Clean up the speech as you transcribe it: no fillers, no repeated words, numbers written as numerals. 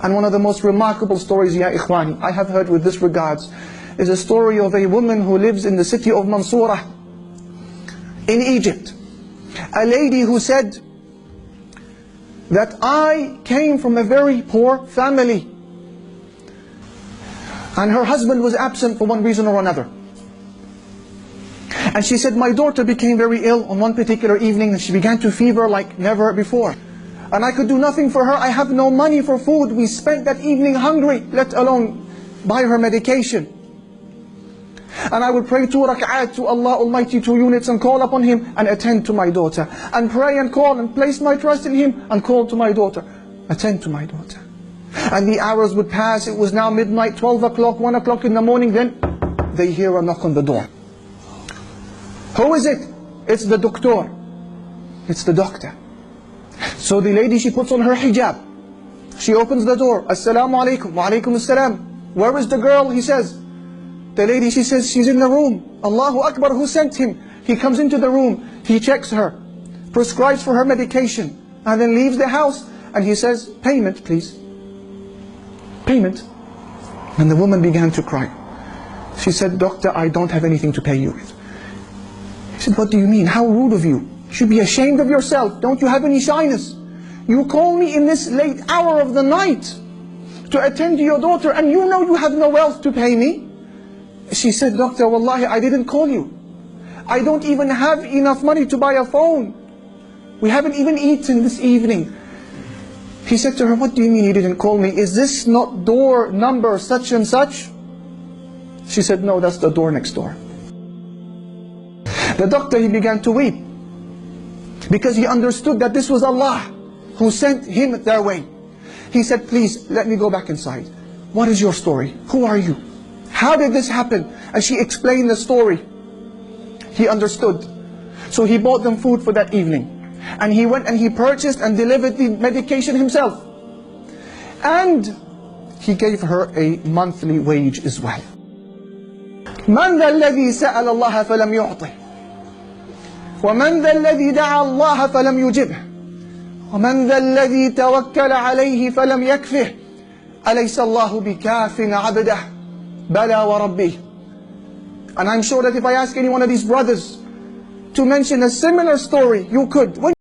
And one of the most remarkable stories, Ya Ikhwani, I have heard with this regards, is a story of a woman who lives in the city of Mansoura in Egypt. A lady who said that I came from a very poor family, and her husband was absent for one reason or another. And she said, my daughter became very ill on one particular evening, and she began to fever like never before. And I could do nothing for her. I have no money for food. We spent that evening hungry, let alone buy her medication. And I would pray 2 rak'at to Allah Almighty, 2 units, and call upon Him and attend to my daughter. And pray and call and place my trust in Him and call to my daughter. Attend to my daughter. And the hours would pass. It was now midnight, 12 o'clock, 1 o'clock in the morning. Then they hear a knock on the door. Who is it? It's the doctor. It's the doctor. So the lady, she puts on her hijab. She opens the door. Assalamu alaikum. Wa alaikum assalam. Where is the girl? He says. The lady, she says, she's in the room. Allahu Akbar, who sent him? He comes into the room. He checks her, prescribes for her medication, and then leaves the house. And he says, payment please. Payment. And the woman began to cry. She said, doctor, I don't have anything to pay you with. He said, what do you mean? How rude of you. You should be ashamed of yourself. Don't you have any shyness? You call me in this late hour of the night to attend to your daughter, and you know you have no wealth to pay me. She said, doctor, wallahi, I didn't call you. I don't even have enough money to buy a phone. We haven't even eaten this evening. He said to her, what do you mean you didn't call me? Is this not door number such and such? She said, no, that's the door next door. The doctor, he began to weep, because he understood that this was Allah who sent him their way. He said, please, let me go back inside. What is your story? Who are you? How did this happen? And she explained the story. He understood. So he bought them food for that evening. And he went and he purchased and delivered the medication himself. And he gave her a monthly wage as well. من ذا الذي سأل الله فلم يعطه ومن ذا الذي دعا الله فلم يجبه ومن ذا الذي توكل عليه فلم يكفه أليس الله بكاف عبده بلى وربه. And I'm sure that if I ask any one of these brothers to mention a similar story, you could.